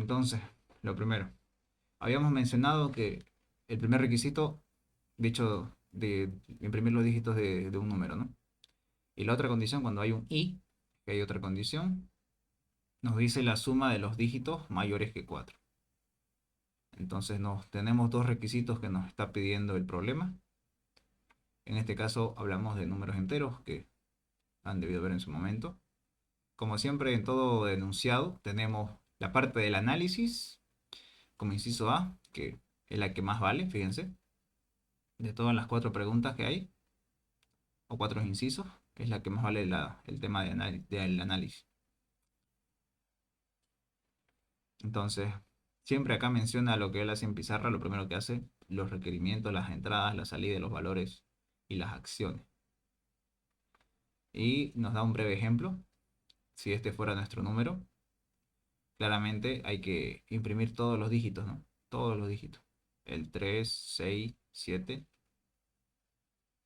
Entonces, lo primero, habíamos mencionado que el primer requisito, dicho de imprimir los dígitos de un número, ¿no? Y la otra condición, cuando hay un y, que hay otra condición, nos dice la suma de los dígitos mayores que 4. Entonces tenemos dos requisitos que nos está pidiendo el problema. En este caso hablamos de números enteros que han debido ver en su momento. Como siempre en todo enunciado tenemos la parte del análisis como inciso A, que es la que más vale, fíjense. De todas las cuatro preguntas que hay, o cuatro incisos, es la que más vale el tema del análisis. Entonces, siempre acá menciona lo que él hace en pizarra, lo primero que hace, los requerimientos, las entradas, la salida, los valores y las acciones. Y nos da un breve ejemplo. Si este fuera nuestro número, claramente hay que imprimir todos los dígitos, ¿no? Todos los dígitos. El 3, 6, 7.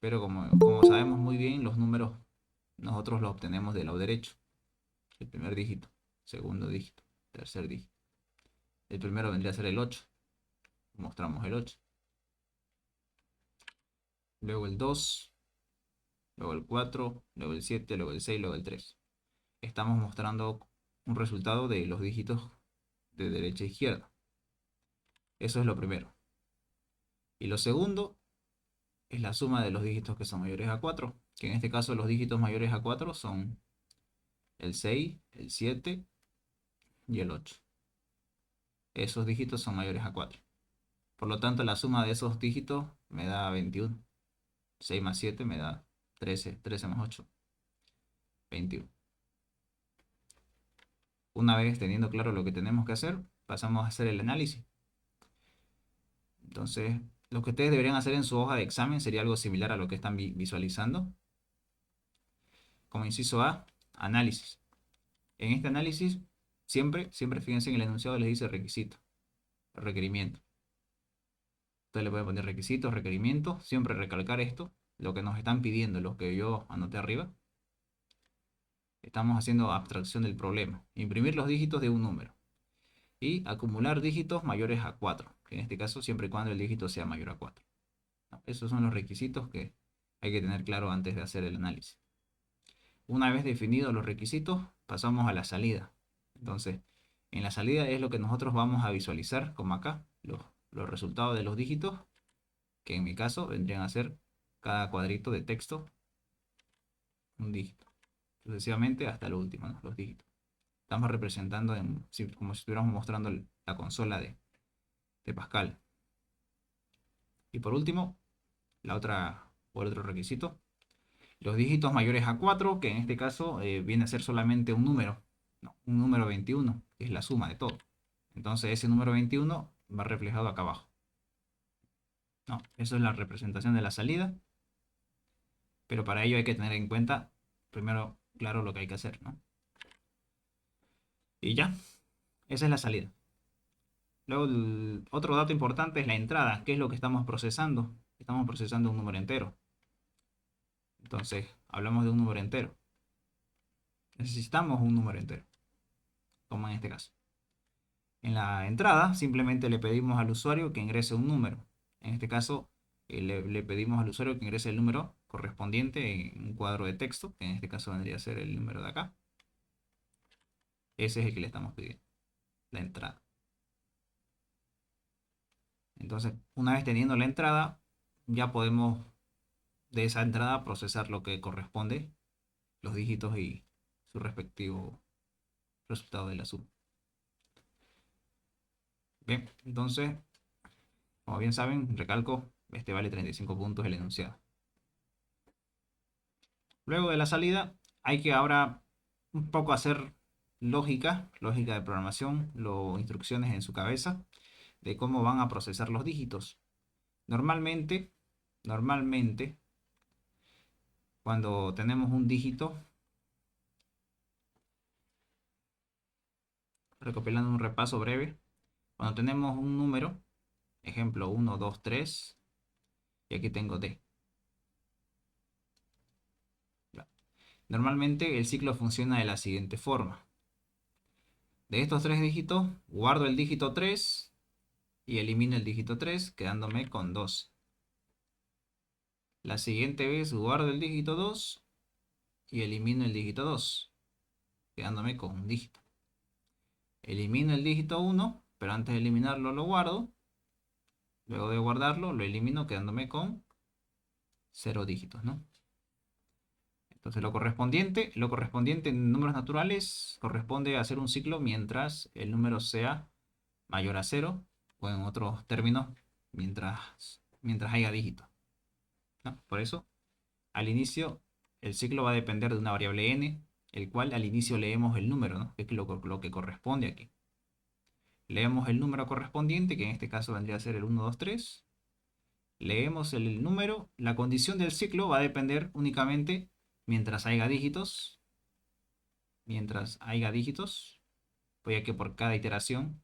Pero como sabemos muy bien, los números nosotros los obtenemos del lado derecho. El primer dígito, segundo dígito, tercer dígito. El primero vendría a ser el 8. Mostramos el 8. Luego el 2, luego el 4, luego el 7, luego el 6, luego el 3. Estamos mostrando un resultado de los dígitos de derecha a izquierda. Eso es lo primero. Y lo segundo es la suma de los dígitos que son mayores a 4, que en este caso los dígitos mayores a 4 son el 6, el 7 y el 8. Esos dígitos son mayores a 4. Por lo tanto, la suma de esos dígitos me da 21. 6 más 7 me da 13. 13 más 8, 21. Una vez teniendo claro lo que tenemos que hacer, pasamos a hacer el análisis. Entonces, lo que ustedes deberían hacer en su hoja de examen sería algo similar a lo que están visualizando. Como inciso A, análisis. En este análisis, siempre fíjense en el enunciado les dice requisito, requerimiento. Ustedes le pueden poner requisitos, requerimientos, siempre recalcar esto, lo que nos están pidiendo, lo que yo anoté arriba. Estamos haciendo abstracción del problema. Imprimir los dígitos de un número. Y acumular dígitos mayores a 4. En este caso, siempre y cuando el dígito sea mayor a 4. ¿No? Esos son los requisitos que hay que tener claro antes de hacer el análisis. Una vez definidos los requisitos, pasamos a la salida. Entonces, en la salida es lo que nosotros vamos a visualizar, como acá, los resultados de los dígitos, que en mi caso vendrían a ser cada cuadrito de texto, un dígito. Sucesivamente hasta lo último, ¿no? Los dígitos. Estamos representando como si estuviéramos mostrando la consola de Pascal. Y por último, por otro requisito, los dígitos mayores a 4, que en este caso viene a ser solamente un número, no, un número 21, que es la suma de todo. Entonces ese número 21 va reflejado acá abajo. No, eso es la representación de la salida, pero para ello hay que tener en cuenta, primero, claro lo que hay que hacer, ¿no? Y ya, esa es la salida. Luego, el otro dato importante es la entrada. ¿Qué es lo que estamos procesando? Estamos procesando un número entero. Entonces, hablamos de un número entero. Necesitamos un número entero, como en este caso. En la entrada, simplemente le pedimos al usuario que ingrese un número. En este caso, le pedimos al usuario que ingrese el número correspondiente en un cuadro de texto, que en este caso vendría a ser el número de acá. Ese es el que le estamos pidiendo, la entrada. Entonces, una vez teniendo la entrada, ya podemos de esa entrada procesar lo que corresponde, los dígitos y su respectivo resultado de la suma. Bien, entonces, como bien saben, recalco, este vale 35 puntos el enunciado. Luego de la salida, hay que ahora un poco hacer lógica de programación, instrucciones en su cabeza de cómo van a procesar los dígitos. Normalmente, cuando tenemos un dígito, recopilando un repaso breve, cuando tenemos un número, ejemplo 1, 2, 3, y aquí tengo D. Normalmente el ciclo funciona de la siguiente forma. De estos tres dígitos, guardo el dígito 3 y elimino el dígito 3, quedándome con 2. La siguiente vez guardo el dígito 2 y elimino el dígito 2, quedándome con un dígito. Elimino el dígito 1, pero antes de eliminarlo lo guardo. Luego de guardarlo, lo elimino quedándome con 0 dígitos, ¿no? Entonces lo correspondiente en números naturales corresponde a hacer un ciclo mientras el número sea mayor a 0, o en otros términos, mientras haya dígitos, ¿no? Por eso, al inicio, el ciclo va a depender de una variable n, el cual al inicio leemos el número, ¿no? Que es lo que corresponde aquí. Leemos el número correspondiente, que en este caso vendría a ser el 1, 2, 3. Leemos el número. La condición del ciclo va a depender únicamente mientras haya dígitos. Mientras haya dígitos, pues ya que por cada iteración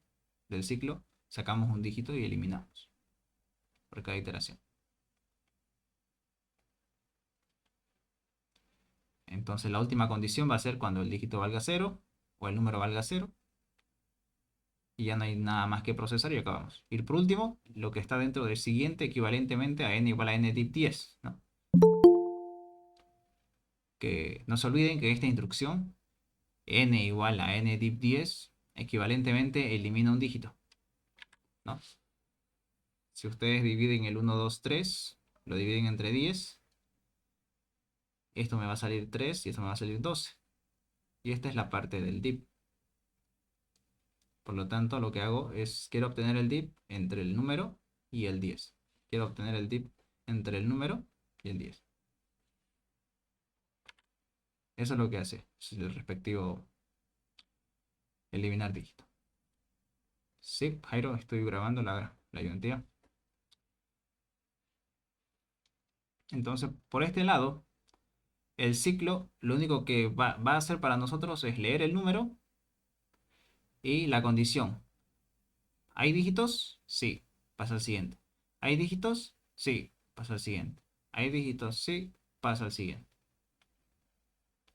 del ciclo sacamos un dígito y eliminamos por cada iteración. Entonces la última condición va a ser cuando el dígito valga 0 o el número valga 0. Y ya no hay nada más que procesar y acabamos. Y por último, lo que está dentro del siguiente equivalentemente a n igual a n div 10, ¿no? Que no se olviden que esta instrucción, n igual a n div 10, equivalentemente elimina un dígito, ¿no? Si ustedes dividen el 1, 2, 3, lo dividen entre 10, esto me va a salir 3 y esto me va a salir 12. Y esta es la parte del div. Por lo tanto, lo que hago es, quiero obtener el div entre el número y el 10. Quiero obtener el div entre el número y el 10. Eso es lo que hace el respectivo eliminar dígito. Sí, Jairo, estoy grabando la ayuntía. Entonces, por este lado, el ciclo lo único que va a hacer para nosotros es leer el número y la condición. ¿Hay dígitos? Sí, pasa al siguiente. ¿Hay dígitos? Sí, pasa al siguiente. ¿Hay dígitos? Sí, pasa al siguiente.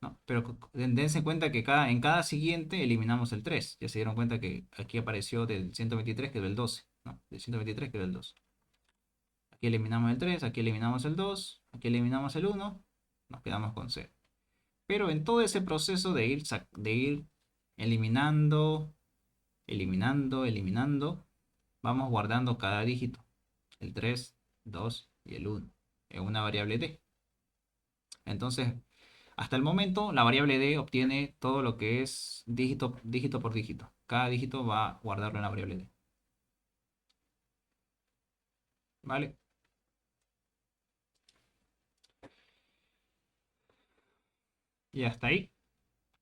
¿No? Pero dense cuenta que en cada siguiente eliminamos el 3. Ya se dieron cuenta que aquí apareció del 123 quedó el 12. ¿No? Del 123 quedó el 12. Aquí eliminamos el 3, aquí eliminamos el 2, aquí eliminamos el 1, nos quedamos con 0. Pero en todo ese proceso de ir eliminando, eliminando, vamos guardando cada dígito. El 3, 2 y el 1 en una variable d. Entonces, hasta el momento, la variable d obtiene todo lo que es dígito por dígito. Cada dígito va a guardarlo en la variable d. ¿Vale? Y hasta ahí.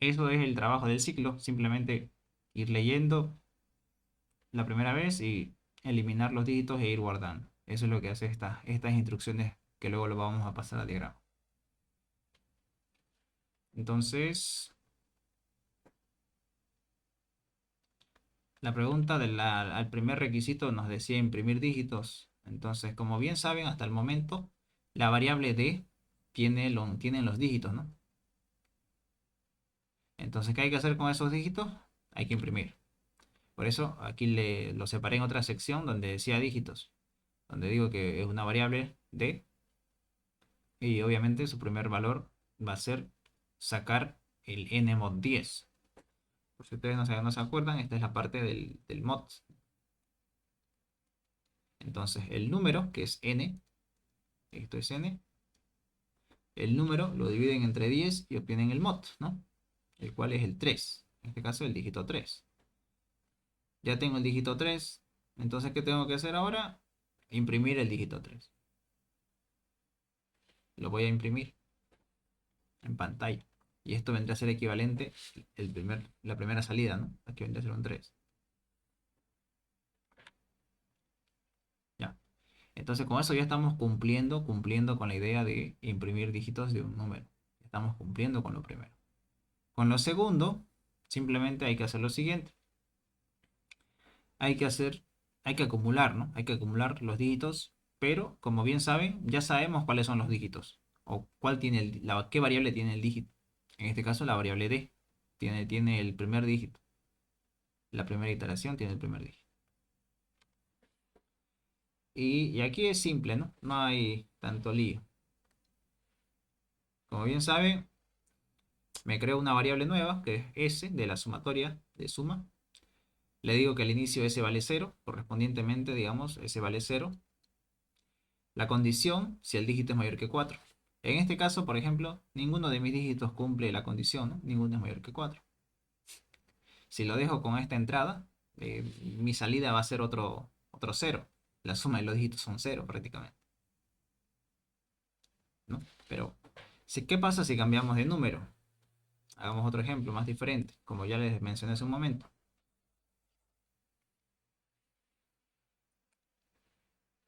Eso es el trabajo del ciclo. Simplemente ir leyendo la primera vez y eliminar los dígitos e ir guardando. Eso es lo que hace estas instrucciones que luego lo vamos a pasar al diagrama. Entonces, la pregunta al primer requisito nos decía imprimir dígitos. Entonces, como bien saben, hasta el momento, la variable d tienen los dígitos, ¿no? Entonces, ¿qué hay que hacer con esos dígitos? Hay que imprimir. Por eso, aquí lo separé en otra sección donde decía dígitos, donde digo que es una variable d, y obviamente su primer valor va a ser sacar el n mod 10. Por si ustedes no se acuerdan, esta es la parte del mod. Entonces, el número, que es n, esto es n, el número lo dividen entre 10 y obtienen el mod, ¿no? El cual es el 3, en este caso el dígito 3. Ya tengo el dígito 3, entonces ¿qué tengo que hacer ahora? Imprimir el dígito 3. Lo voy a imprimir en pantalla. Y esto vendría a ser equivalente la primera salida, ¿no? Aquí vendría a ser un 3. Ya. Entonces con eso ya estamos cumpliendo con la idea de imprimir dígitos de un número. Estamos cumpliendo con lo primero. Con lo segundo, simplemente hay que hacer lo siguiente. Hay que acumular, ¿no? Hay que acumular los dígitos, pero como bien saben, ya sabemos cuáles son los dígitos. O qué variable tiene el dígito. En este caso, la variable d tiene el primer dígito. La primera iteración tiene el primer dígito. Y aquí es simple, ¿no? No hay tanto lío. Como bien saben, me creo una variable nueva, que es s, de la sumatoria de suma. Le digo que al inicio s vale 0, correspondientemente, digamos, s vale 0. La condición, si el dígito es mayor que 4. En este caso, por ejemplo, ninguno de mis dígitos cumple la condición, ¿no? Ninguno es mayor que 4. Si lo dejo con esta entrada, mi salida va a ser otro 0. La suma de los dígitos son 0 prácticamente, ¿no? Pero, ¿qué pasa si cambiamos de número? Hagamos otro ejemplo más diferente, como ya les mencioné hace un momento.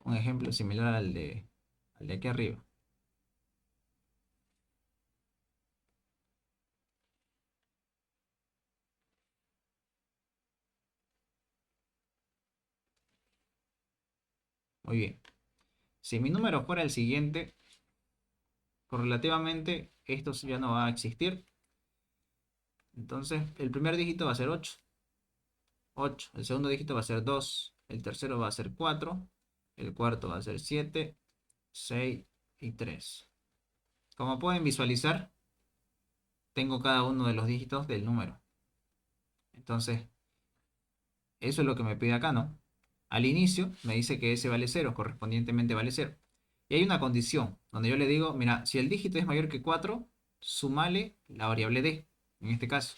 Un ejemplo similar al de aquí arriba. Muy bien. Si mi número fuera el siguiente, correlativamente esto ya no va a existir. Entonces, el primer dígito va a ser 8. 8. El segundo dígito va a ser 2. El tercero va a ser 4. El cuarto va a ser 7, 6 y 3. Como pueden visualizar, tengo cada uno de los dígitos del número. Entonces, eso es lo que me pide acá, ¿no? Al inicio me dice que S vale 0, correspondientemente vale 0. Y hay una condición donde yo le digo, mira, si el dígito es mayor que 4, sumale la variable d, en este caso.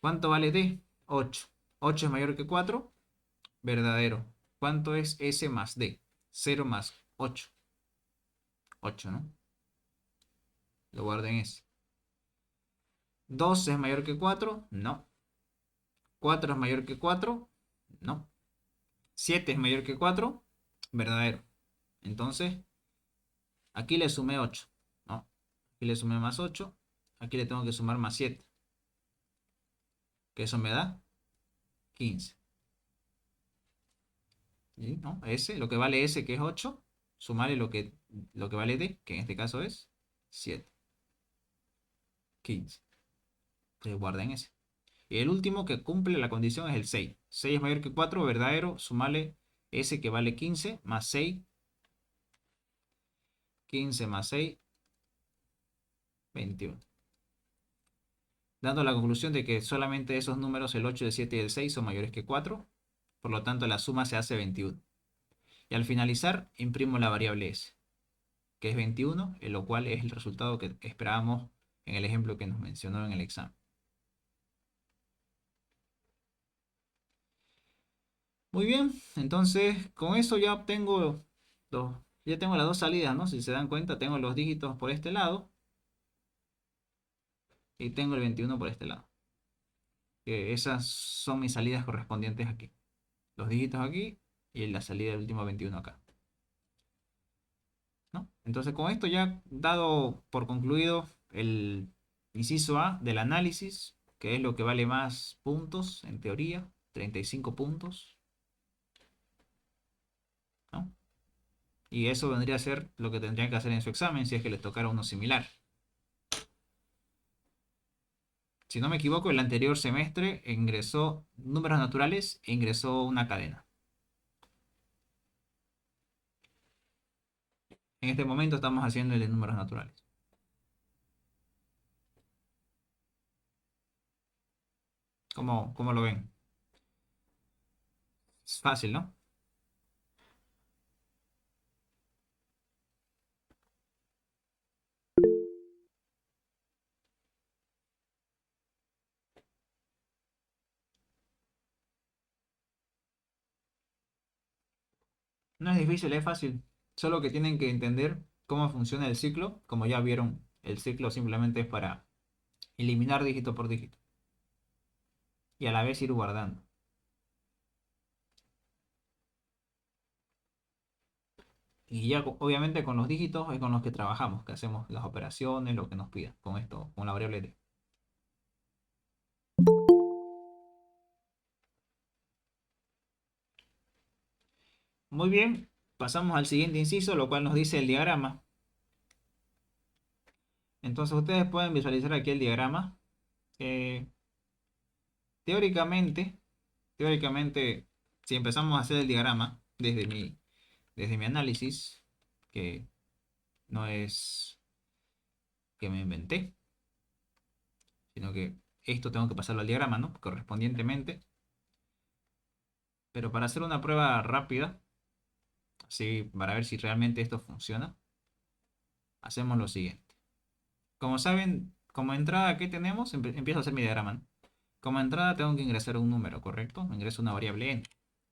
¿Cuánto vale d? 8. 8 es mayor que 4, verdadero. ¿Cuánto es S más d? 0 más 8. 8, ¿no? Lo guardo en S. 2 es mayor que 4, no. 4 es mayor que 4, no. 7 es mayor que 4, verdadero. Entonces, aquí le sumé 8, ¿no? Aquí le sumé más 8, aquí le tengo que sumar más 7, que eso me da 15. ¿Sí? ¿No? S, lo que vale S, que es 8, sumarle lo que vale D, que en este caso es 7. 15. Entonces guarden ese. Y el último que cumple la condición es el 6. 6 es mayor que 4, verdadero, sumarle S que vale 15, más 6. 15 más 6, 21. Dando la conclusión de que solamente esos números, el 8, el 7 y el 6, son mayores que 4. Por lo tanto, la suma se hace 21. Y al finalizar, imprimo la variable S, que es 21, lo cual es el resultado que esperábamos en el ejemplo que nos mencionó en el examen. Muy bien, entonces con eso ya obtengo ya tengo las dos salidas, ¿no? Si se dan cuenta, tengo los dígitos por este lado y tengo el 21 por este lado. Que esas son mis salidas correspondientes aquí. Los dígitos aquí y la salida del último 21 acá, ¿no? Entonces con esto ya dado por concluido el inciso A del análisis, que es lo que vale más puntos en teoría, 35 puntos, ¿no? Y eso vendría a ser lo que tendrían que hacer en su examen si es que les tocara uno similar. Si no me equivoco, el anterior semestre ingresó números naturales e ingresó una cadena. En este momento estamos haciendo el de números naturales. ¿Cómo lo ven? Es fácil, ¿no? No es difícil, es fácil. Solo que tienen que entender cómo funciona el ciclo. Como ya vieron, el ciclo simplemente es para eliminar dígito por dígito. Y a la vez ir guardando. Y ya obviamente con los dígitos es con los que trabajamos, que hacemos las operaciones, lo que nos pida, con esto, con la variable d. Muy bien, pasamos al siguiente inciso, lo cual nos dice el diagrama. Entonces ustedes pueden visualizar aquí el diagrama. Teóricamente, teóricamente, si empezamos a hacer el diagrama desde mi análisis, que no es que me inventé, sino que esto tengo que pasarlo al diagrama, ¿no? Correspondientemente. Pero para hacer una prueba rápida, así para ver si realmente esto funciona, hacemos lo siguiente. Como saben, como entrada, ¿qué tenemos? Empiezo a hacer mi diagrama, ¿no? Como entrada tengo que ingresar un número, ¿correcto? Ingreso una variable n.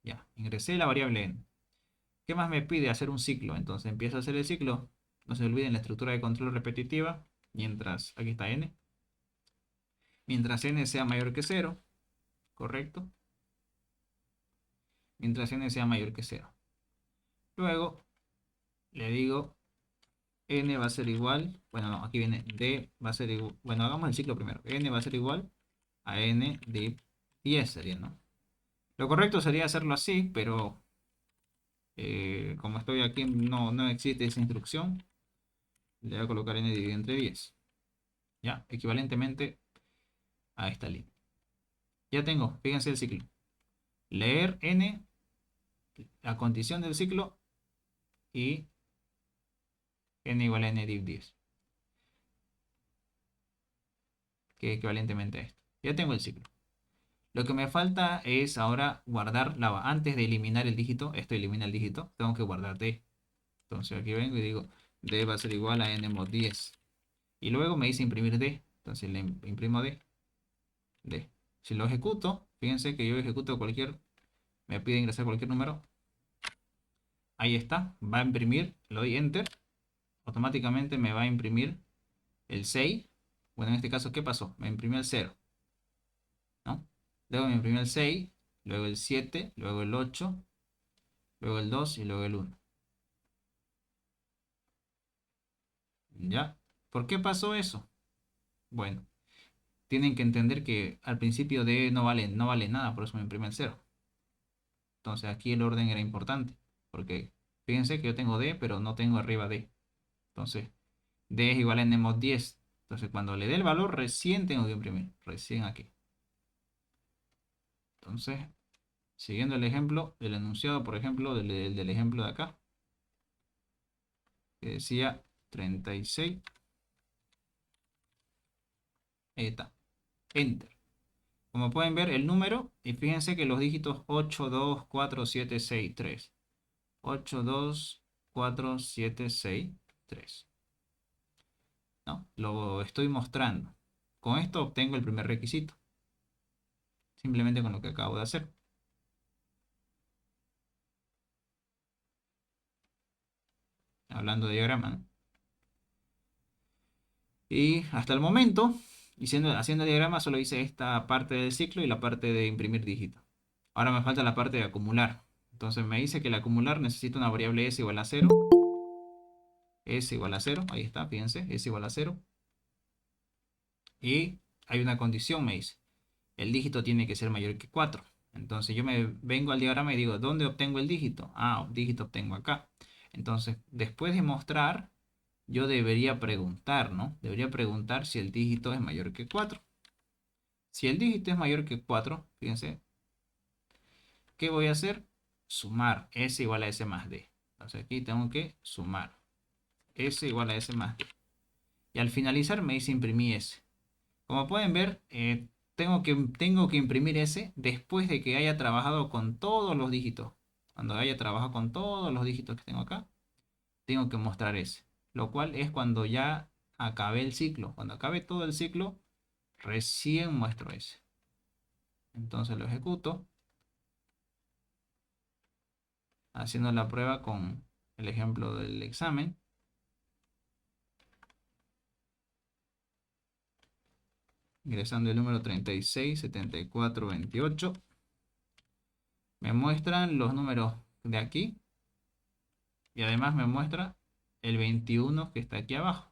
Ya, ingresé la variable n. ¿Qué más me pide? Hacer un ciclo. Entonces empiezo a hacer el ciclo. No se olviden la estructura de control repetitiva. Mientras, aquí está n. Mientras n sea mayor que 0, ¿correcto? Mientras n sea mayor que 0. Luego le digo n va a ser igual. Bueno, no, aquí viene d va a ser igual. Bueno, hagamos el ciclo primero. N va a ser igual a n de 10 sería, ¿no? Lo correcto sería hacerlo así, pero como estoy aquí no existe esa instrucción. Le voy a colocar n dividido entre 10. Ya, equivalentemente a esta línea. Ya tengo, fíjense el ciclo. Leer n, la condición del ciclo, y n igual a n div 10, que es equivalentemente a esto. Ya tengo el ciclo. Lo que me falta es ahora guardar antes de eliminar el dígito, esto elimina el dígito, tengo que guardar d. Entonces aquí vengo y digo, d va a ser igual a n mod 10. Y luego me dice imprimir d. Entonces le imprimo d. Si lo ejecuto, fíjense que yo ejecuto me pide ingresar cualquier número. Ahí está, va a imprimir, le doy enter, automáticamente me va a imprimir el 6. Bueno, en este caso, ¿qué pasó? Me imprimió el 0, ¿no? Luego me imprimió el 6, luego el 7, luego el 8, luego el 2 y luego el 1. ¿Ya? ¿Por qué pasó eso? Bueno, tienen que entender que al principio D no vale nada, por eso me imprime el 0. Entonces aquí el orden era importante, porque fíjense que yo tengo D, pero no tengo arriba D. Entonces, D es igual a n mod 10. Entonces, cuando le dé el valor, recién tengo que imprimir. Recién aquí. Entonces, siguiendo el ejemplo, el enunciado, por ejemplo, del ejemplo de acá, que decía 36. Ahí está. Enter. Como pueden ver, el número, y fíjense que los dígitos 8, 2, 4, 7, 6, 3. 8, 2, 4, 7, 6, 3. ¿No? Lo estoy mostrando. Con esto obtengo el primer requisito. Simplemente con lo que acabo de hacer. Hablando de diagrama, ¿no? Y hasta el momento, haciendo el diagrama, solo hice esta parte del ciclo y la parte de imprimir dígitos. Ahora me falta la parte de acumular. Entonces me dice que el acumular necesita una variable s igual a 0. S igual a 0, ahí está, fíjense, s igual a 0. Y hay una condición, me dice. El dígito tiene que ser mayor que 4. Entonces yo me vengo al diagrama y digo, ¿dónde obtengo el dígito? Ah, dígito obtengo acá. Entonces, después de mostrar, yo debería preguntar, ¿no? Debería preguntar si el dígito es mayor que 4. Si el dígito es mayor que 4, fíjense, ¿qué voy a hacer? Sumar s igual a s más d. Entonces aquí tengo que sumar s igual a s más d. Y al finalizar me dice imprimir s. Como pueden ver, tengo que imprimir s después de que haya trabajado con todos los dígitos. Cuando haya trabajado con todos los dígitos que tengo acá, tengo que mostrar s. Lo cual es cuando ya acabe el ciclo. Cuando acabe todo el ciclo, recién muestro s. Entonces lo ejecuto, haciendo la prueba con el ejemplo del examen. Ingresando el número 36, 74, 28. Me muestran los números de aquí. Y además me muestra el 21 que está aquí abajo.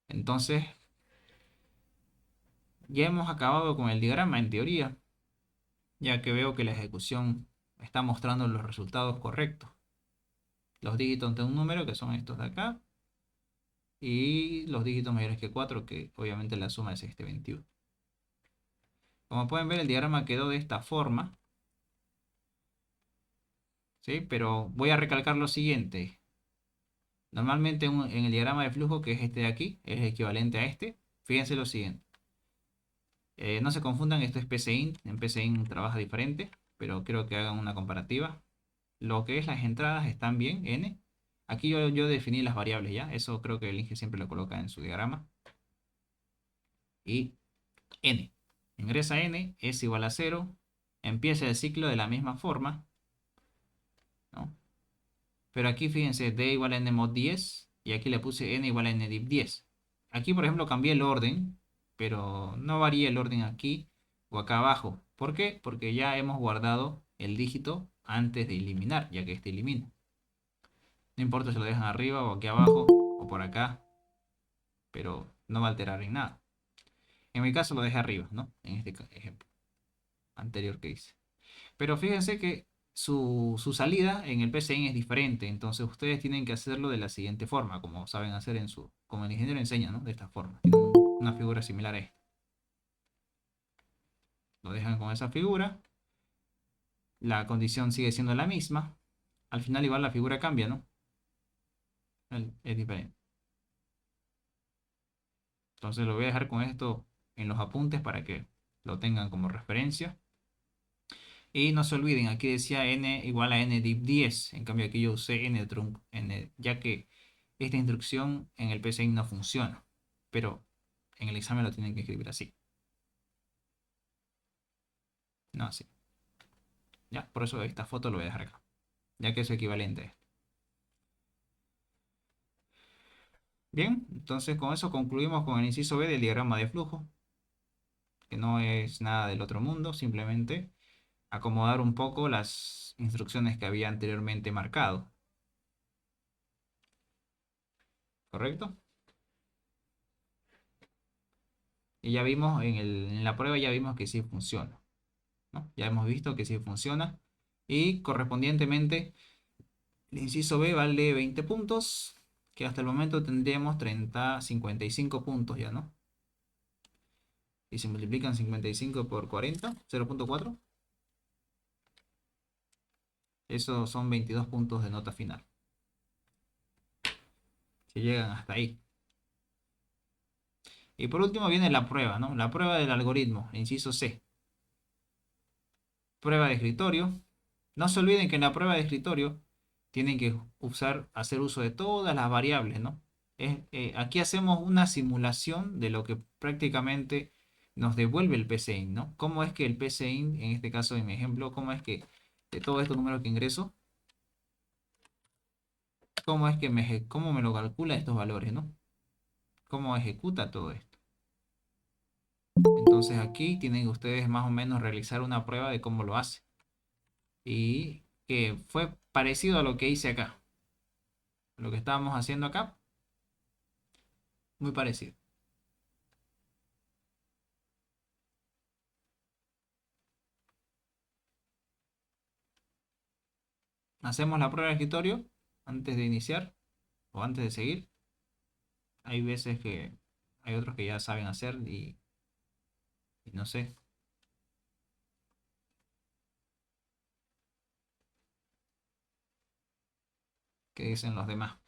Entonces, ya hemos acabado con el diagrama en teoría, ya que veo que la ejecución está mostrando los resultados correctos. Los dígitos de un número, que son estos de acá, y los dígitos mayores que 4, que obviamente la suma es este 21. Como pueden ver, el diagrama quedó de esta forma, ¿sí? Pero voy a recalcar lo siguiente. Normalmente en el diagrama de flujo, que es este de aquí, es equivalente a este. Fíjense lo siguiente. No se confundan, esto es PCInt. En PCInt trabaja diferente, pero creo que hagan una comparativa. Lo que es las entradas están bien, N. Aquí yo definí las variables ya. Eso creo que el Inge siempre lo coloca en su diagrama. Y N. Ingresa N, es igual a 0. Empieza el ciclo de la misma forma, ¿no? Pero aquí fíjense, D igual a N mod 10. Y aquí le puse N igual a N div 10. Aquí, por ejemplo, cambié el orden, pero no varía el orden aquí o acá abajo. ¿Por qué? Porque ya hemos guardado el dígito antes de eliminar, ya que este elimina. No importa si lo dejan arriba o aquí abajo o por acá, pero no va a alterar en nada. En mi caso lo dejé arriba, ¿no? En este ejemplo anterior que hice. Pero fíjense que su salida en el PCIN es diferente, entonces ustedes tienen que hacerlo de la siguiente forma, como saben hacer como el ingeniero enseña, ¿no? De esta forma. Tienen una figura similar a esta. Lo dejan con esa figura. La condición sigue siendo la misma. Al final igual la figura cambia, ¿no? Es diferente. Entonces lo voy a dejar con esto en los apuntes para que lo tengan como referencia. Y no se olviden, aquí decía n igual a n div 10. En cambio aquí yo usé n trunc, ya que esta instrucción en el PCInt no funciona. Pero en el examen lo tienen que escribir así. No así. Ya, por eso esta foto lo voy a dejar acá. Ya que es equivalente a esto. Bien, entonces con eso concluimos con el inciso B del diagrama de flujo. Que no es nada del otro mundo, simplemente acomodar un poco las instrucciones que había anteriormente marcado. ¿Correcto? Y ya vimos en la prueba ya vimos que sí funciona, ¿no? Ya hemos visto que sí funciona. Y correspondientemente, el inciso B vale 20 puntos, que hasta el momento tendríamos 55 puntos ya, ¿no? Y se multiplican 55 por 40, 0.4. Eso son 22 puntos de nota final. Si llegan hasta ahí. Y por último viene la prueba, ¿no? La prueba del algoritmo, inciso C. Prueba de escritorio. No se olviden que en la prueba de escritorio tienen que hacer uso de todas las variables, ¿no? Aquí hacemos una simulación de lo que prácticamente nos devuelve el PCInt, ¿no? ¿Cómo es que el PCInt, en este caso en mi ejemplo, cómo es que de todos estos números que ingreso, cómo es que cómo me lo calcula estos valores, ¿no? ¿Cómo ejecuta todo esto? Entonces aquí tienen ustedes más o menos realizar una prueba de cómo lo hace. Y que fue parecido a lo que hice acá. Lo que estábamos haciendo acá, muy parecido. Hacemos la prueba de escritorio antes de iniciar o antes de seguir. Hay veces que hay otros que ya saben hacer y no sé qué dicen los demás.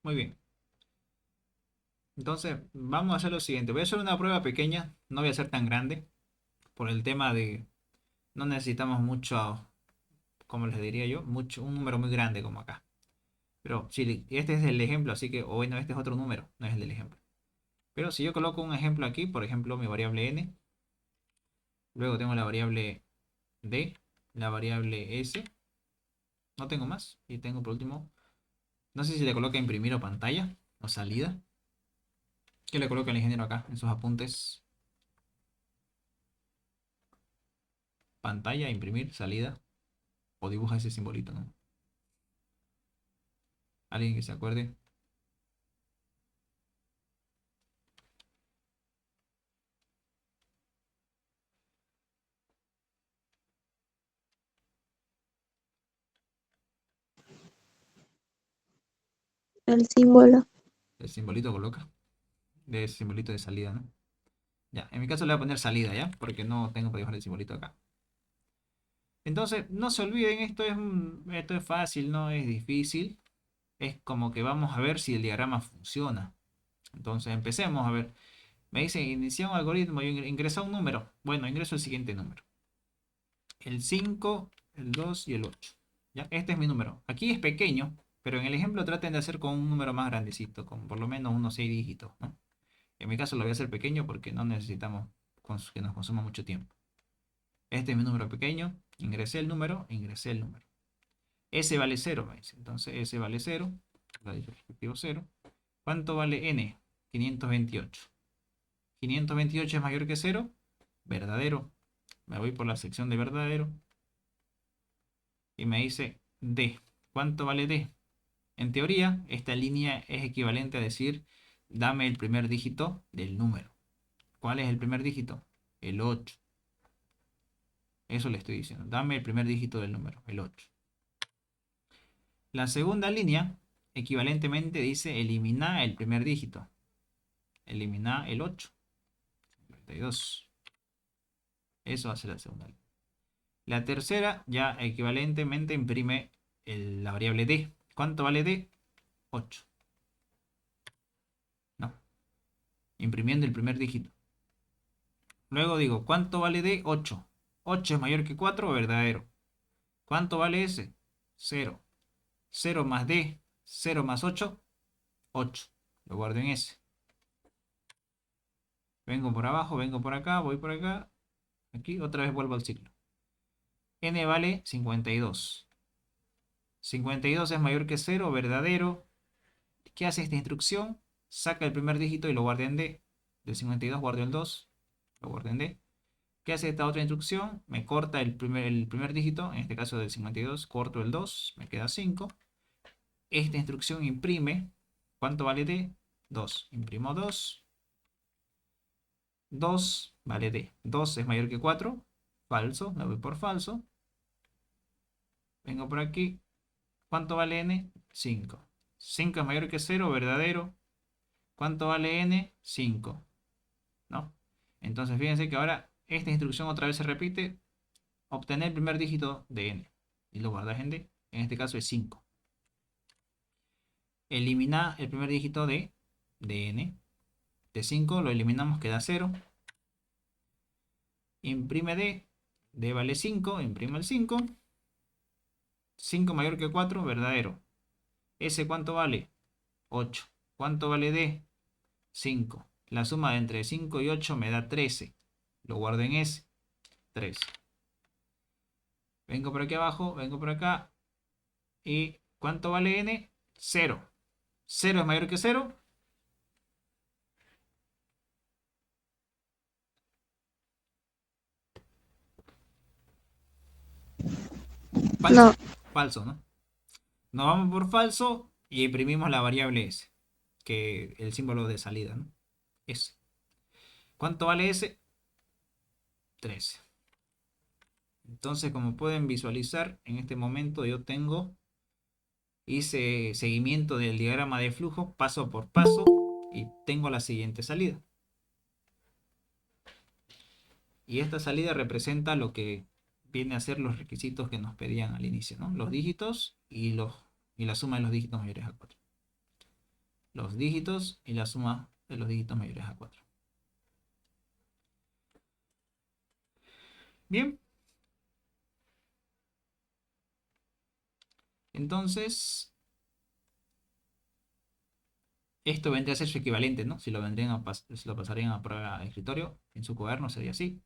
Muy bien. Entonces, vamos a hacer lo siguiente. Voy a hacer una prueba pequeña, no voy a hacer tan grande, por el tema de no necesitamos mucho, como les diría yo, un número muy grande como acá. Pero si este es el ejemplo, así que, o bueno, este es otro número, no es el del ejemplo. Pero si yo coloco un ejemplo aquí, por ejemplo, mi variable n, luego tengo la variable d, la variable s, no tengo más, y tengo por último, no sé si le coloca imprimir o pantalla, o salida, que le coloca el ingeniero acá, en sus apuntes, pantalla, imprimir, salida, o dibuja ese simbolito, ¿no? Alguien que se acuerde. El símbolo. El simbolito coloca. De ese simbolito de salida, ¿no? Ya, en mi caso le voy a poner salida, ¿ya? Porque no tengo para dibujar el simbolito acá. Entonces, no se olviden, esto es fácil, no es difícil. Es como que vamos a ver si el diagrama funciona. Entonces, empecemos a ver. Me dice, inicia un algoritmo, yo ingreso un número. Bueno, ingreso el siguiente número. El 5, el 2 y el 8. ¿Ya? Este es mi número. Aquí es pequeño, pero en el ejemplo traten de hacer con un número más grandecito, con por lo menos unos 6 dígitos, ¿no? En mi caso lo voy a hacer pequeño porque no necesitamos que nos consuma mucho tiempo. Este es mi número pequeño, ingresé el número, ingresé el número. S vale 0, me dice. Entonces S vale 0, respectivo 0. ¿Cuánto vale N? 528. 528 es mayor que 0, verdadero. Me voy por la sección de verdadero y me dice D. ¿Cuánto vale D? En teoría, esta línea es equivalente a decir, dame el primer dígito del número. ¿Cuál es el primer dígito? El 8. Eso le estoy diciendo. Dame el primer dígito del número, el 8. La segunda línea, equivalentemente, dice elimina el primer dígito. Elimina el 8. 52. Eso hace la segunda línea. La tercera, ya equivalentemente, imprime la variable d. ¿Cuánto vale d? 8. No. Imprimiendo el primer dígito. Luego digo, ¿cuánto vale d? 8. 8 es mayor que 4, verdadero. ¿Cuánto vale s? 0. 0 más d, 0 más 8, 8. Lo guardo en s. Vengo por abajo, vengo por acá, voy por acá. Aquí otra vez vuelvo al ciclo. N vale 52. 52 es mayor que 0, verdadero. ¿Qué hace esta instrucción? Saca el primer dígito y lo guarda en D. Del 52 guardo el 2, lo guardo en D. ¿Qué hace esta otra instrucción? Me corta el primer dígito, en este caso del 52, corto el 2, me queda 5. Esta instrucción imprime, ¿cuánto vale D? 2. Imprimo 2. 2 vale D. 2 es mayor que 4, falso, me voy por falso. Vengo por aquí. ¿Cuánto vale n? 5. 5 es mayor que 0, verdadero. ¿Cuánto vale n? 5. ¿No? Entonces fíjense que ahora esta instrucción otra vez se repite. Obtener el primer dígito de n. Y lo guardas en d. En este caso es 5. Elimina el primer dígito de n. De 5 lo eliminamos, queda 0. Imprime d. D vale 5. Imprime el 5. 5 mayor que 4, verdadero. S, ¿cuánto vale? 8. ¿Cuánto vale D? 5. La suma de entre 5 y 8 me da 13. Lo guardo en S. 13. Vengo por aquí abajo, vengo por acá. ¿Y cuánto vale N? 0. 0 es mayor que 0. No, Falso. Falso, ¿no? Nos vamos por falso y imprimimos la variable S, que el símbolo de salida, ¿no? S. ¿Cuánto vale S? 13. Entonces, como pueden visualizar, en este momento yo hice seguimiento del diagrama de flujo paso por paso y tengo la siguiente salida. Y esta salida representa lo que viene a ser los requisitos que nos pedían al inicio, ¿no? Los dígitos y la suma de los dígitos mayores a 4. Los dígitos y la suma de los dígitos mayores a 4. Bien, entonces esto vendría a ser su equivalente, ¿no? Si si lo pasarían a prueba de escritorio, en su cuaderno sería así.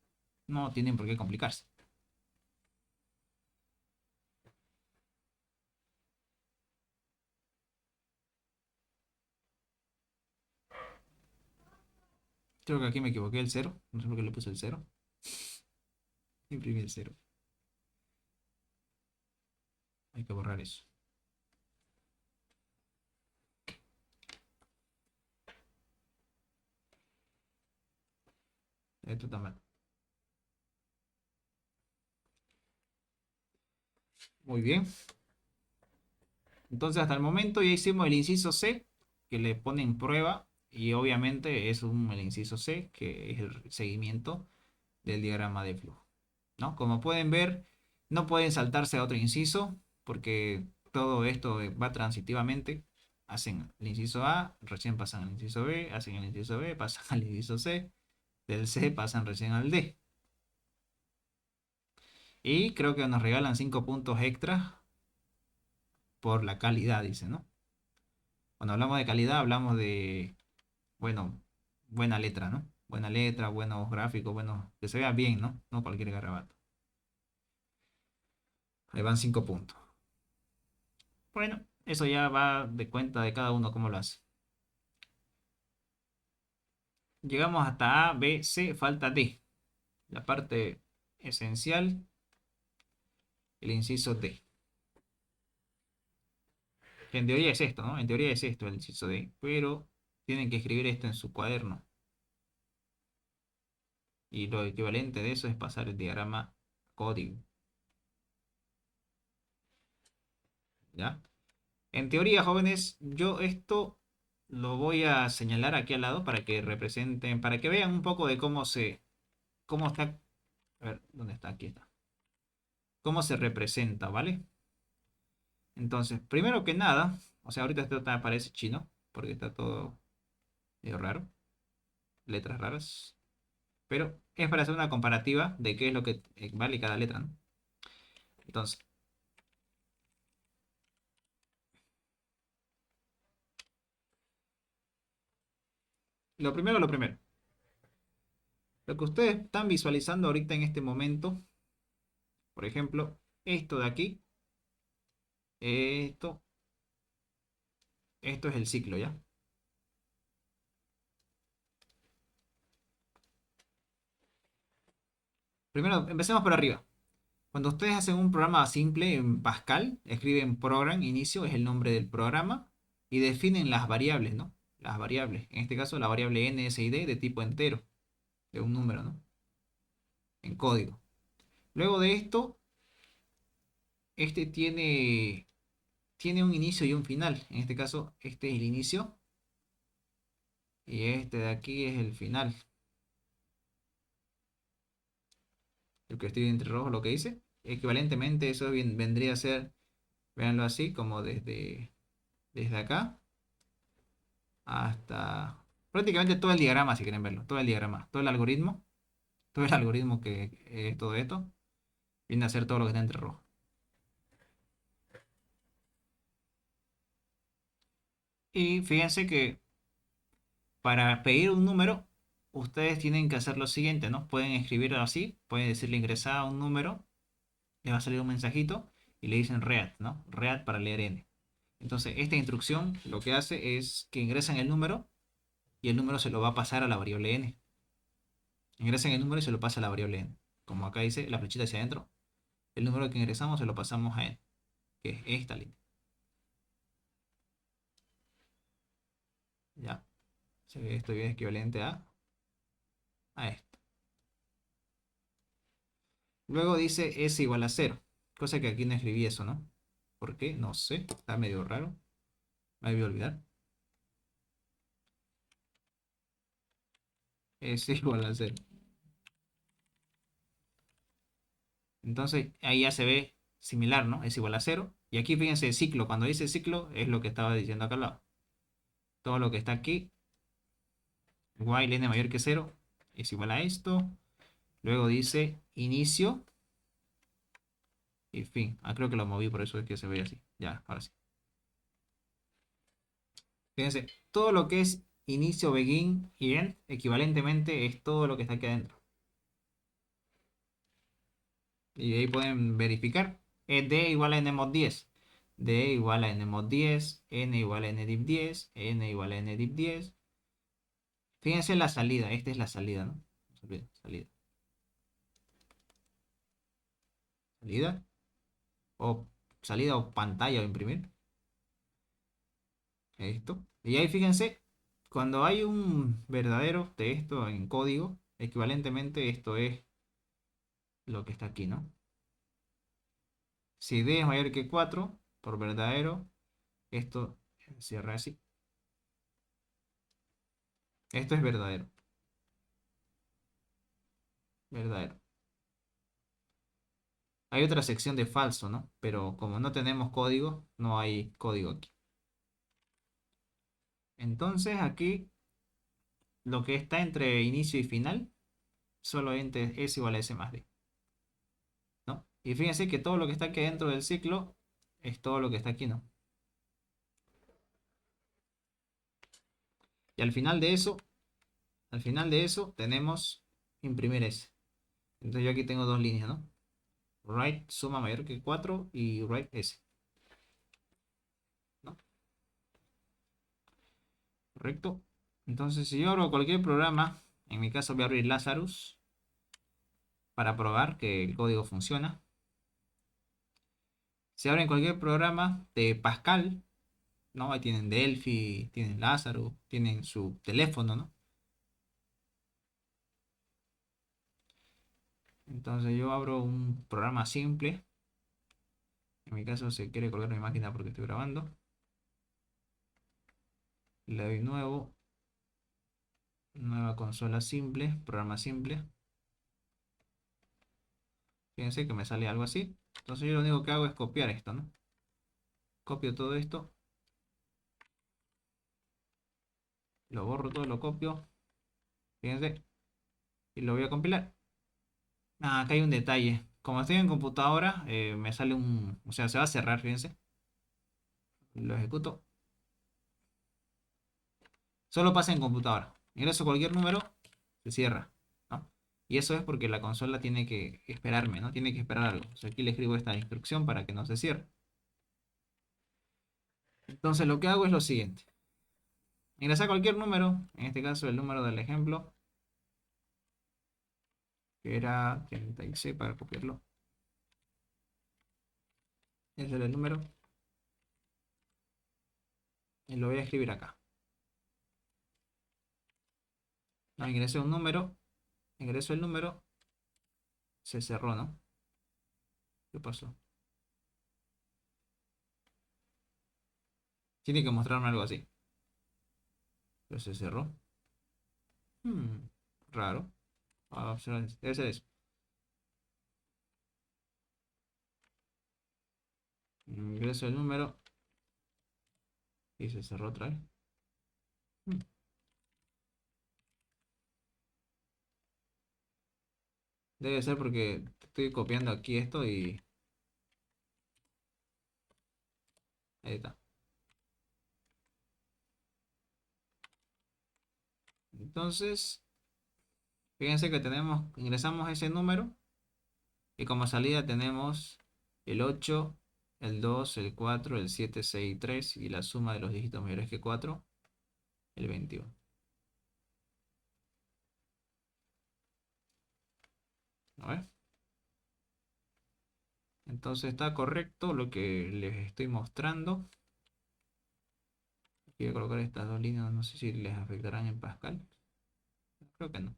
No tienen por qué complicarse. Creo que aquí me equivoqué el 0. No sé por qué le puse el 0. Imprimí el 0. Hay que borrar eso. Esto está mal. Muy bien. Entonces hasta el momento ya hicimos el inciso C, que le ponen prueba, y obviamente es el inciso C, que es el seguimiento del diagrama de flujo, ¿no? Como pueden ver, no pueden saltarse a otro inciso, porque todo esto va transitivamente. Hacen el inciso A, recién pasan al inciso B, hacen el inciso B, pasan al inciso C, del C pasan recién al D. Y creo que nos regalan 5 puntos extras por la calidad, dice, ¿no? Cuando hablamos de calidad, hablamos de, bueno, buena letra, ¿no? Buena letra, buenos gráficos, bueno, que se vea bien, ¿no? No cualquier garabato. Ahí van 5 puntos. Bueno, eso ya va de cuenta de cada uno cómo lo hace. Llegamos hasta A, B, C, falta D. La parte esencial, el inciso D. Que en teoría es esto, ¿no? En teoría es esto el inciso D, pero tienen que escribir esto en su cuaderno. Y lo equivalente de eso es pasar el diagrama código. ¿Ya? En teoría, jóvenes, yo esto lo voy a señalar aquí al lado para que representen, para que vean un poco de cómo está, a ver, ¿dónde está? Aquí está. Cómo se representa, ¿vale? Entonces, primero que nada, o sea, ahorita esto parece chino, porque está todo medio raro, letras raras, pero es para hacer una comparativa de qué es lo que vale cada letra, ¿no? Entonces, lo primero. Lo que ustedes están visualizando ahorita en este momento, por ejemplo, esto de aquí, esto, esto es el ciclo, ¿ya? Primero, empecemos por arriba. Cuando ustedes hacen un programa simple en Pascal, escriben program, inicio, es el nombre del programa, y definen las variables, ¿no? Las variables. En este caso, la variable n, s y d de tipo entero, de un número, ¿no? En código. Luego de esto, este tiene un inicio y un final. En este caso, este es el inicio y este de aquí es el final. El que estoy entre rojo, lo que dice. Equivalentemente, eso vendría a ser, véanlo así, como desde acá hasta prácticamente todo el diagrama, si quieren verlo, todo el diagrama, todo el algoritmo que es todo esto, viene a ser todo lo que está entre rojo. Y fíjense que para pedir un número, ustedes tienen que hacer lo siguiente, ¿no? Pueden escribirlo así, pueden decirle ingresar a un número, le va a salir un mensajito y le dicen read, ¿no? Read para leer n. Entonces, esta instrucción lo que hace es que ingresan el número y el número se lo va a pasar a la variable n. Ingresan el número y se lo pasa a la variable n. Como acá dice la flechita hacia adentro, el número que ingresamos se lo pasamos a n, que es esta línea. ¿Ya? Esto es equivalente a esto. Luego dice s igual a 0, cosa que aquí no escribí eso, ¿no? ¿Por qué? No sé, está medio raro. Me voy a olvidar. S igual a 0. Entonces ahí ya se ve similar, ¿no? Es igual a 0. Y aquí fíjense el ciclo. Cuando dice ciclo es lo que estaba diciendo acá al lado. Todo lo que está aquí, while n mayor que 0, es igual a esto. Luego dice inicio y fin. Ah, creo que lo moví, por eso es que se ve así. Ya, ahora sí. Fíjense, todo lo que es inicio, begin y end, equivalentemente es todo lo que está aquí adentro. Y ahí pueden verificar. D igual a n mod 10. D igual a n mod 10. N igual a n div 10. N igual a n div 10. Fíjense la salida. Esta es la salida, ¿no? Salida. Salida. O salida o pantalla o imprimir. Esto. Y ahí fíjense. Cuando hay un verdadero de esto en código, equivalentemente esto es lo que está aquí, ¿no? Si D es mayor que 4 por verdadero, Esto cierra así. Esto es verdadero. Verdadero. Hay otra sección de falso, ¿no? Pero como no tenemos código, no hay código aquí. Entonces aquí lo que está entre inicio y final, solamente es igual a S más D, ¿no? Y fíjense que todo lo que está aquí dentro del ciclo es todo lo que está aquí, ¿no? Y al final de eso tenemos imprimir S. Entonces yo aquí tengo dos líneas, ¿no? Write suma mayor que 4 y write S, ¿no? ¿Correcto? Entonces si yo abro cualquier programa, en mi caso voy a abrir Lazarus para probar que el código funciona. Se abre en cualquier programa de Pascal, ¿no? Ahí tienen Delphi, tienen Lazarus, tienen su teléfono, ¿no? Entonces yo abro un programa simple. En mi caso se quiere colgar mi máquina porque estoy grabando. Le doy nuevo, nueva consola simple, programa simple. Fíjense que me sale algo así. Entonces yo lo único que hago es copiar esto, ¿no? Copio todo esto, lo borro todo, lo copio. Fíjense, y lo voy a compilar. Ah, acá hay un detalle. Como estoy en computadora, me sale un... O sea, se va a cerrar, fíjense. Lo ejecuto. Solo pasa en computadora. Ingreso cualquier número, se cierra, ¿no? Y eso es porque la consola tiene que esperarme, ¿no? Tiene que esperar algo. O sea, aquí le escribo esta instrucción para que no se cierre. Entonces lo que hago es lo siguiente. Ingresar cualquier número, en este caso el número del ejemplo, que era 36 para copiarlo. Ese era el número. Y lo voy a escribir acá. No, ingresé un número, ingreso el número, se cerró, ¿no? ¿Qué pasó? Tiene que mostrarme algo así. Pero se cerró. Hmm, raro. Ah, debe ser eso. Ingreso el número y se cerró otra vez. Hmm, debe ser porque estoy copiando aquí esto y ahí está. Entonces, fíjense que tenemos, ingresamos ese número y como salida tenemos el 8, el 2, el 4, el 7, 6 y 3 y la suma de los dígitos mayores que 4, el 21. ¿No ves? Entonces está correcto lo que les estoy mostrando. Voy a colocar estas dos líneas, no sé si les afectarán en Pascal. Creo que no.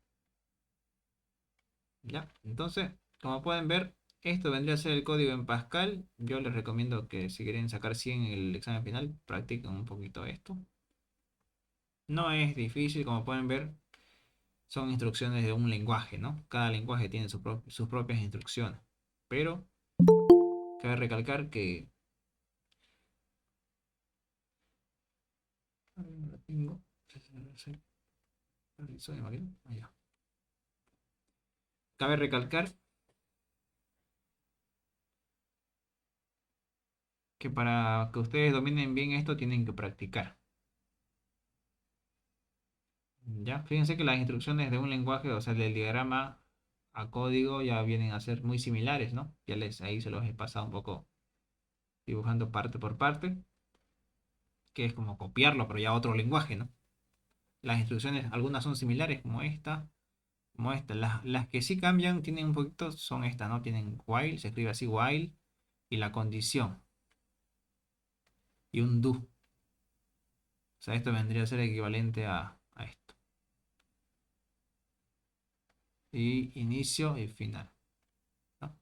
Ya, entonces, como pueden ver, esto vendría a ser el código en Pascal. Yo les recomiendo que si quieren sacar 100 en el examen final, practiquen un poquito esto. No es difícil, como pueden ver, son instrucciones de un lenguaje, ¿no? Cada lenguaje tiene sus propias instrucciones. Pero cabe recalcar que... No la tengo. Cabe recalcar que para que ustedes dominen bien esto tienen que practicar. Ya, fíjense que las instrucciones de un lenguaje, o sea, del diagrama a código ya vienen a ser muy similares, ¿no? Ahí se los he pasado un poco dibujando parte por parte, que es como copiarlo, pero ya a otro lenguaje, ¿no? Las instrucciones, algunas son similares, como esta, como esta. Las que sí cambian, tienen un poquito, son estas, ¿no? Tienen while, se escribe así while, y la condición, y un do. O sea, esto vendría a ser equivalente a esto. Y inicio y final, ¿no?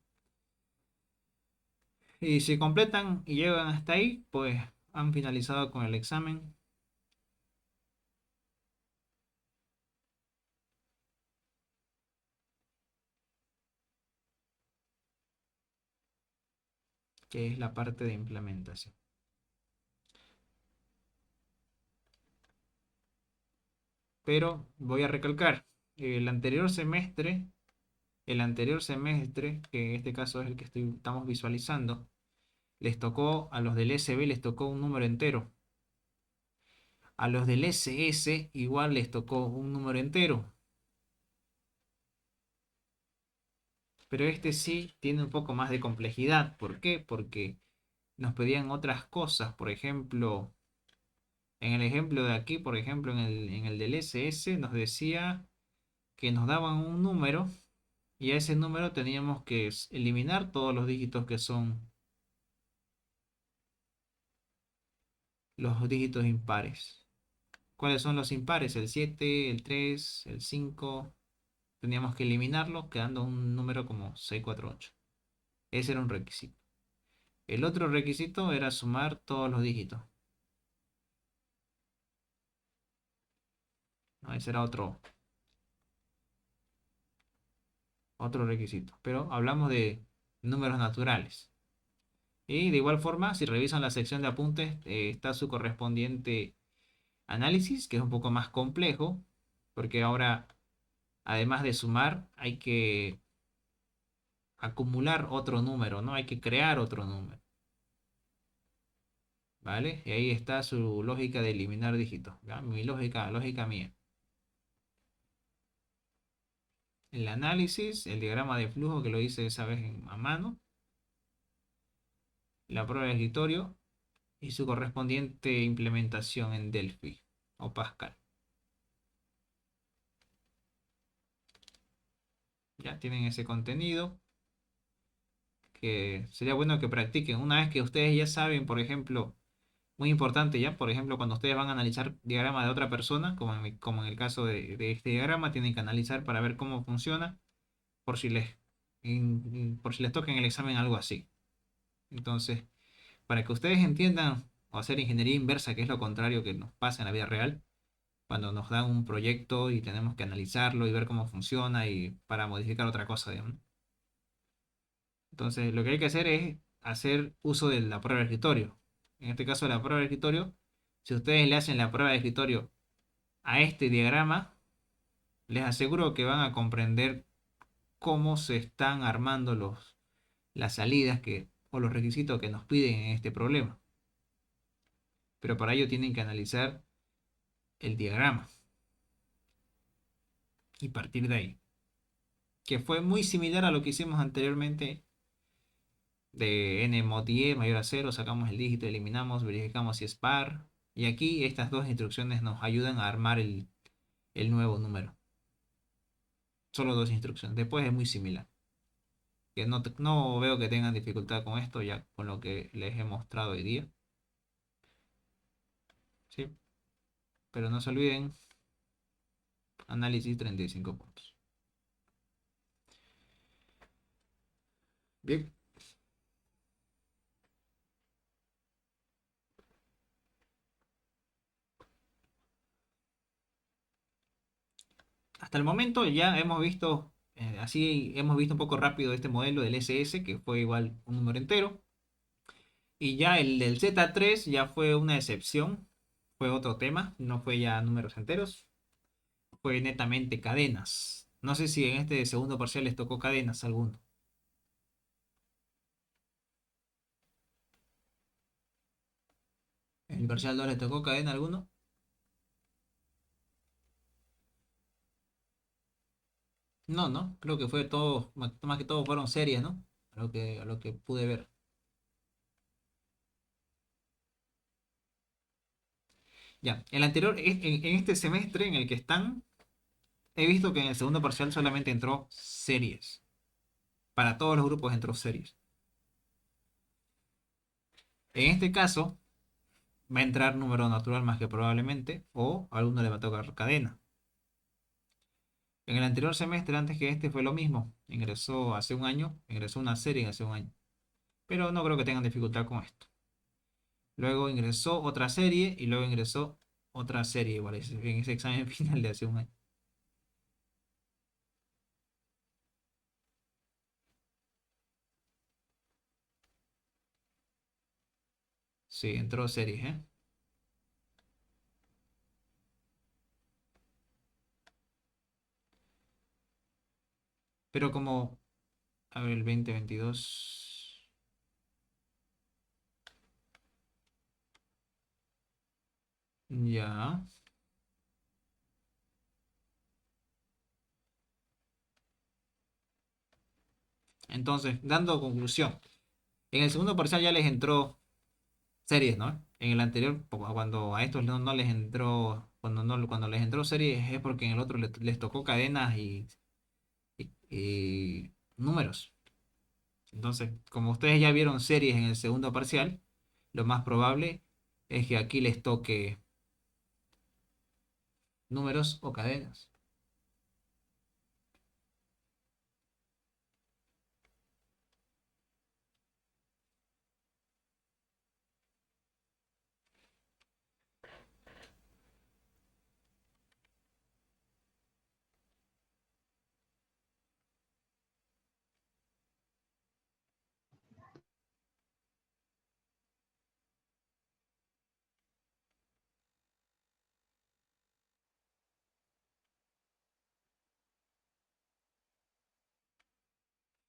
Y si completan y llegan hasta ahí, pues han finalizado con el examen. Que es la parte de implementación. Pero voy a recalcar, el anterior semestre, que en este caso es el que estamos visualizando, les tocó, a los del SB les tocó un número entero. A los del SS igual les tocó un número entero. Pero este sí tiene un poco más de complejidad. ¿Por qué? Porque nos pedían otras cosas. Por ejemplo, en el ejemplo de aquí, por ejemplo, en el del SS nos decía que nos daban un número y a ese número teníamos que eliminar todos los dígitos que son los dígitos impares. ¿Cuáles son los impares? El 7, el 3, el 5. Teníamos que eliminarlos quedando un número como 648. Ese era un requisito. El otro requisito era sumar todos los dígitos. ¿No? Ese era otro requisito. Pero hablamos de números naturales. Y de igual forma, si revisan la sección de apuntes, está su correspondiente análisis, que es un poco más complejo, porque ahora, además de sumar, hay que acumular otro número, ¿no? Hay que crear otro número, ¿vale? Y ahí está su lógica de eliminar dígitos, ¿ya? Mi lógica mía. El análisis, el diagrama de flujo que lo hice esa vez a mano, la prueba de escritorio y su correspondiente implementación en Delphi o Pascal. Ya tienen ese contenido que sería bueno que practiquen. Una vez que ustedes ya saben, por ejemplo, muy importante ya, por ejemplo, cuando ustedes van a analizar diagrama de otra persona, como en el caso de este diagrama, tienen que analizar para ver cómo funciona, por si les toca en el examen algo así. Entonces, para que ustedes entiendan o hacer ingeniería inversa, que es lo contrario que nos pasa en la vida real, cuando nos dan un proyecto y tenemos que analizarlo y ver cómo funciona y para modificar otra cosa, digamos. Entonces, lo que hay que hacer es hacer uso de la prueba de escritorio. En este caso, la prueba de escritorio, si ustedes le hacen la prueba de escritorio a este diagrama, les aseguro que van a comprender cómo se están armando las salidas o los requisitos que nos piden en este problema. Pero para ello tienen que analizar el diagrama y partir de ahí. Que fue muy similar a lo que hicimos anteriormente de n mod 10 mayor a 0, sacamos el dígito, eliminamos, verificamos si es par. Y aquí estas dos instrucciones nos ayudan a armar el nuevo número. Solo dos instrucciones. Después es muy similar. Que no veo que tengan dificultad con esto ya con lo que les he mostrado hoy día. ¿Sí? Pero no se olviden, análisis 35 puntos. Bien. Hasta el momento ya hemos visto, así hemos visto un poco rápido este modelo del SS, que fue igual un número entero. Y ya el del Z3 ya fue una excepción, fue otro tema, no fue ya números enteros, fue netamente cadenas. No sé si en este segundo parcial les tocó cadenas alguno. ¿En el parcial 2 les tocó cadena alguno? No, no, creo que fue todo, más que todo fueron series, ¿no? A lo que pude ver. Ya, el anterior, en este semestre en el que están, he visto que en el segundo parcial solamente entró series. Para todos los grupos entró series. En este caso, va a entrar número natural más que probablemente, o a alguno le va a tocar cadena. En el anterior semestre, antes que este, fue lo mismo. Ingresó hace un año, ingresó una serie hace un año. Pero no creo que tengan dificultad con esto. luego ingresó otra serie y luego ingresó otra serie igual en ese examen final de hace un año. Sí, entró series, ¿eh? Pero como, a ver, el 2022, ya. Entonces, dando conclusión, en el segundo parcial ya les entró series, ¿no? En el anterior, cuando a estos no les entró, cuando les entró series es porque en el otro les tocó cadenas y números. Entonces, como ustedes ya vieron series en el segundo parcial, lo más probable es que aquí les toque números o cadenas.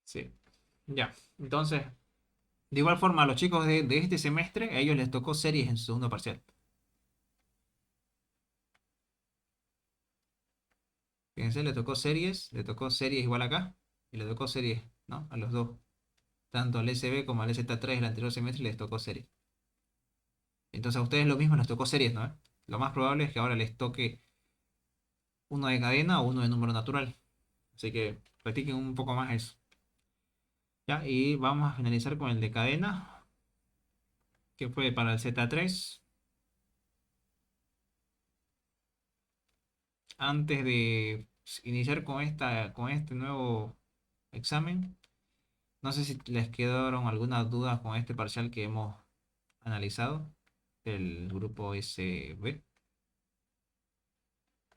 Sí. Ya. Entonces, de igual forma, a los chicos de este semestre, a ellos les tocó series en su segundo parcial. Fíjense, le tocó series igual acá, y le tocó series, ¿no? A los dos. Tanto al SB como al ST3 el anterior semestre les tocó series. Entonces a ustedes lo mismo les tocó series, ¿no? Lo más probable es que ahora les toque uno de cadena o uno de número natural. Así que practiquen un poco más eso. Ya, y vamos a finalizar con el de cadena, que fue para el Z3. Antes de iniciar con este nuevo examen, no sé si les quedaron algunas dudas con este parcial que hemos analizado del grupo SB,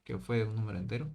que fue un número entero.